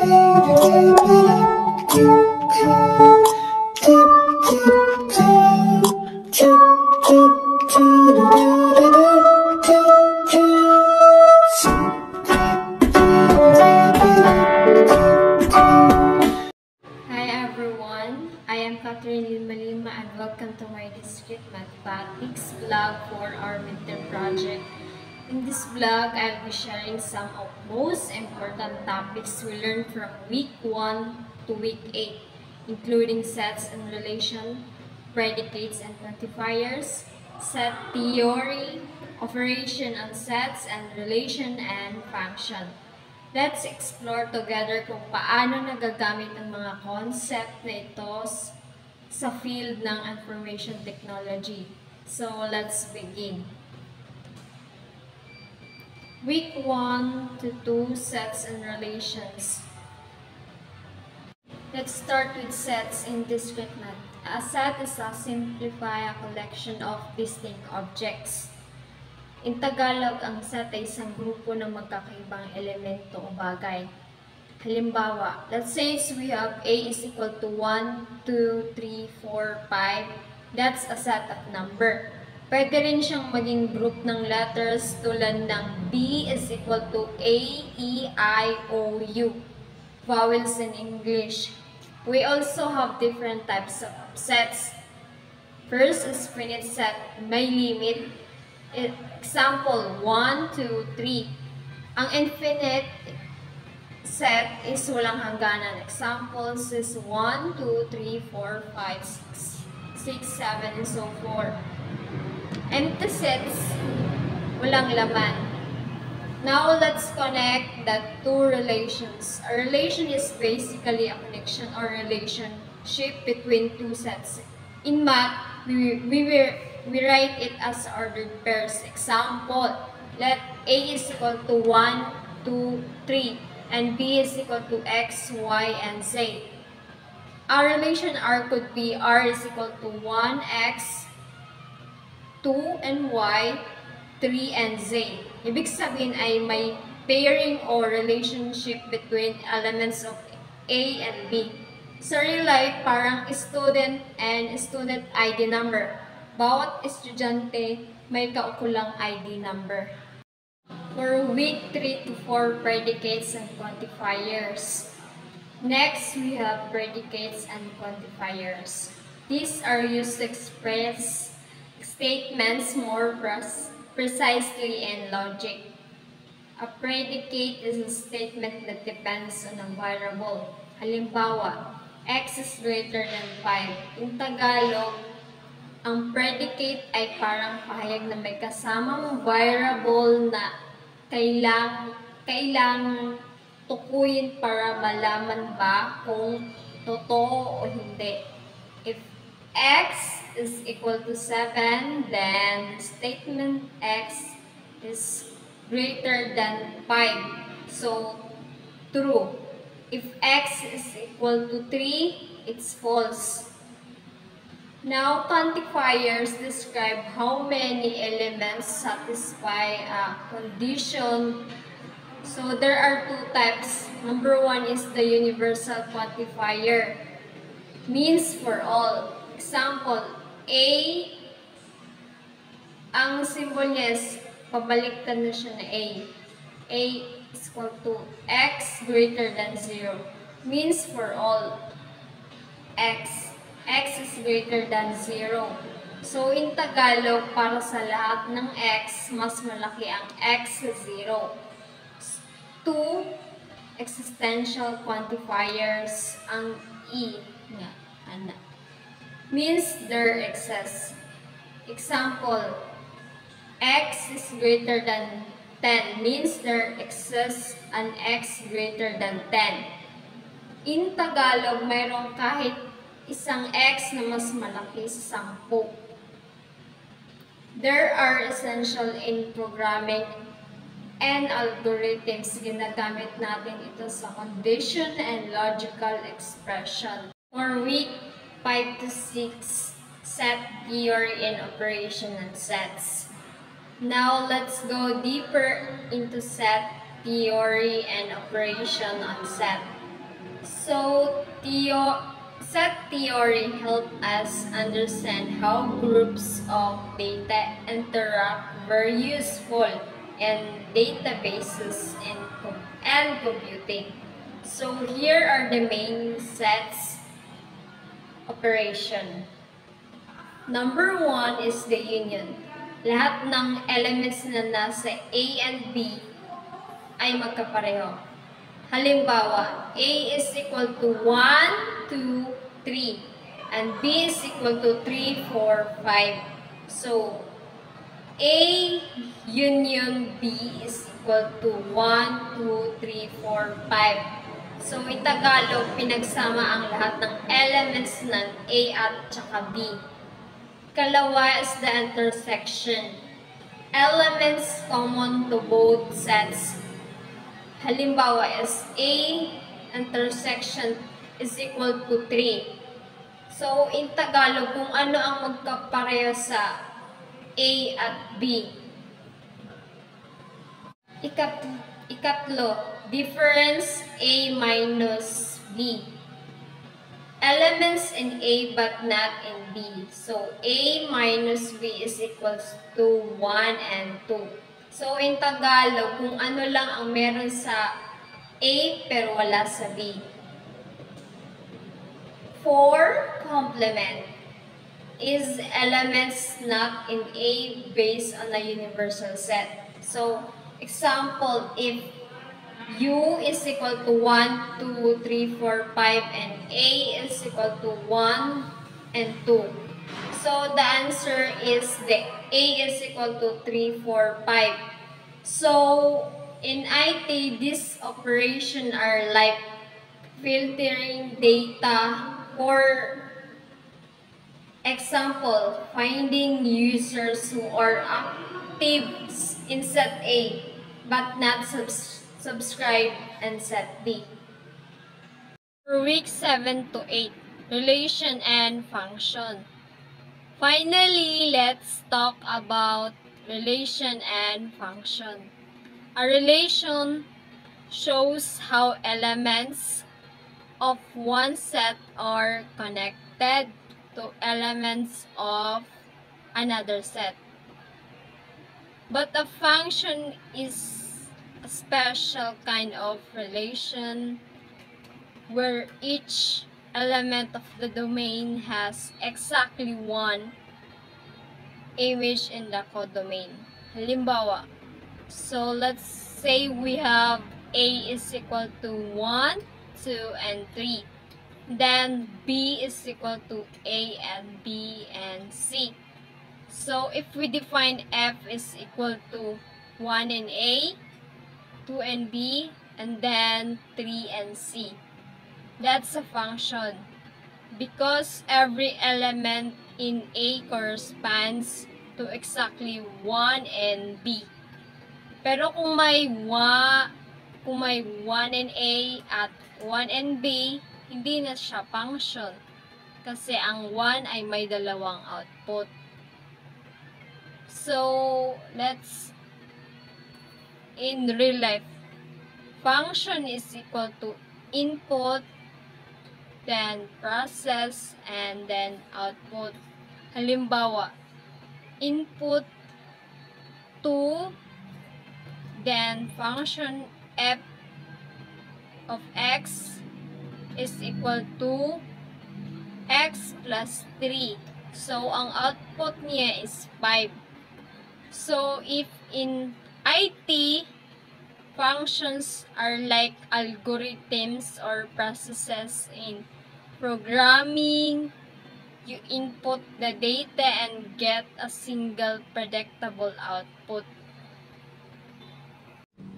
And welcome to my Discrete Mathematics vlog for our midterm project. In this vlog, I'll be sharing some of most important topics we learned from week 1 to week 8, including sets and relation, predicates and quantifiers, set theory, operation on sets and relation and function. Let's explore together kung paano nagagamit ang mga concept na ito sa field ng information technology. So, let's begin. Week 1 to 2, sets and relations. Let's start with sets in discrete math. A set is a simplified collection of distinct objects. In Tagalog, ang set ay isang grupo ng magkakaibang elemento o bagay. Halimbawa, let's say we have A is equal to 1, 2, 3, 4, 5. That's a set of number. Pwede rin siyang maging group ng letters tulad ng B is equal to A, E, I, O, U. Vowels in English. We also have different types of sets. First is finite set, may limit. Example, 1, 2, 3. Ang infinite set is walang hangganan. Examples is 1, 2, 3, 4, 5, 6, 7, and so forth. Empty sets, walang laman. Now, let's connect the two relations. A relation is basically a connection or relationship between two sets. In math, we write it as ordered pairs. Example, let A is equal to 1, 2, 3. And B is equal to X, Y, and Z. Our relation R could be R is equal to 1X, 2 and Y, 3 and Z. Ibig sabihin ay may pairing or relationship between elements of A and B. Sa real life, parang student and student ID number. Bawat estudyante may kaukulang ID number. For week 3 to 4, predicates and quantifiers. Next, we have predicates and quantifiers. These are used to express statements more precisely in logic. A predicate is a statement that depends on a variable. Halimbawa, X is greater than 5. In Tagalog, ang predicate ay parang pahayag na may kasamang variable na kailangang tukuyin para malaman ba kung totoo o hindi. If X is equal to 7, then the statement X is greater than 5. So, true. If X is equal to 3, it's false. Now, quantifiers describe how many elements satisfy a condition. So, there are two types. Number 1 is the universal quantifier. Means for all. Example, A, ang symbol niya is pabaliktad na siya na A. A is equal to X greater than 0. Means for all. X is greater than 0. So, in Tagalog, para sa lahat ng X, mas malaki ang X sa 0. 2 existential quantifiers, ang E nga, means their excess. Example, X is greater than 10 means there exists an X greater than 10. In Tagalog, mayroong kahit isang X na mas malaki sa 10. There are essential in programming and algorithms. Ginagamit natin ito sa condition and logical expression. For week 5 to 6, set theory and operation on sets. Now, let's go deeper into set theory and operation on set. So, set theory help us understand how groups of data interact, very useful in databases and computing. So, here are the main sets operation. Number 1 is the union. Lahat ng elements na nasa A and B ay magkapareho. Halimbawa, A is equal to 1, 2, 3, and B is equal to 3, 4, 5. So, A union B is equal to 1, 2, 3, 4, 5. So, in Tagalog, pinagsama ang lahat ng elements ng A at saka B. Kalawa is the intersection. Elements common to both sets. Halimbawa is A intersection is equal to 3. So, in Tagalog, kung ano ang magkapareho sa A at B. Ikatlo, difference A minus B. Elements in A but not in B. So, A minus B is equals to 1 and 2. So, in Tagalog, kung ano lang ang meron sa A pero wala sa B. 4, complement is elements not in A based on a universal set. So, example, if U is equal to 1, 2, 3, 4, 5, and A is equal to 1 and 2. So, the answer is the A is equal to 3, 4, 5. So, in IT, these operations are like filtering data. For example, finding users who are active in set A but not subscribe in set B. For week 7 to 8, relation and function. Finally, let's talk about relation and function. A relation shows how elements of one set are connected to elements of another set. But a function is a special kind of relation where each element of the domain has exactly one image in the codomain. Halimbawa, so let's say we have A is equal to 1, 2, and 3. Then B is equal to A and B and C. So if we define F is equal to 1 and A, 2 and B, and then 3 and C. That's a function because every element in A corresponds to exactly 1 and B. Pero kung may 1 and A at 1 and B, hindi na siya function kasi ang 1 ay may dalawang output. So, let's in real life, function is equal to input, then process, and then output. Halimbawa, input 2, then function f of x is equal to x plus 3. So, ang output niya is 5. So, if in IT, functions are like algorithms or processes in programming. You input the data and get a single predictable output.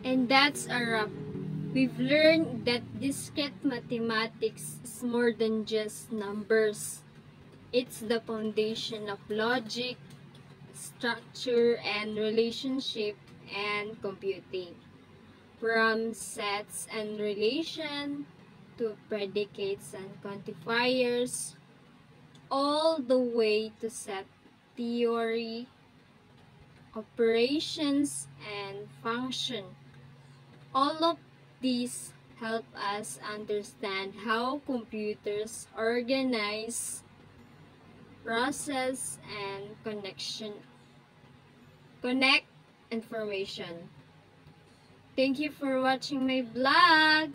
And that's a wrap. We've learned that discrete mathematics is more than just numbers. It's the foundation of logic, structure, and relationship and computing. From sets and relation to predicates and quantifiers, all the way to set theory, operations, and function. All of these help us understand how computers organize, process, and connect information. Thank you for watching my vlog.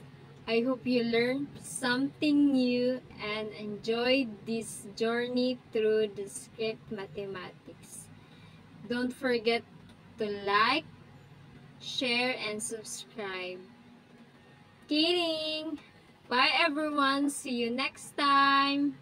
I hope you learned something new and enjoyed this journey through discrete mathematics. Don't forget to like, share, and subscribe. Kidding! Bye everyone! See you next time!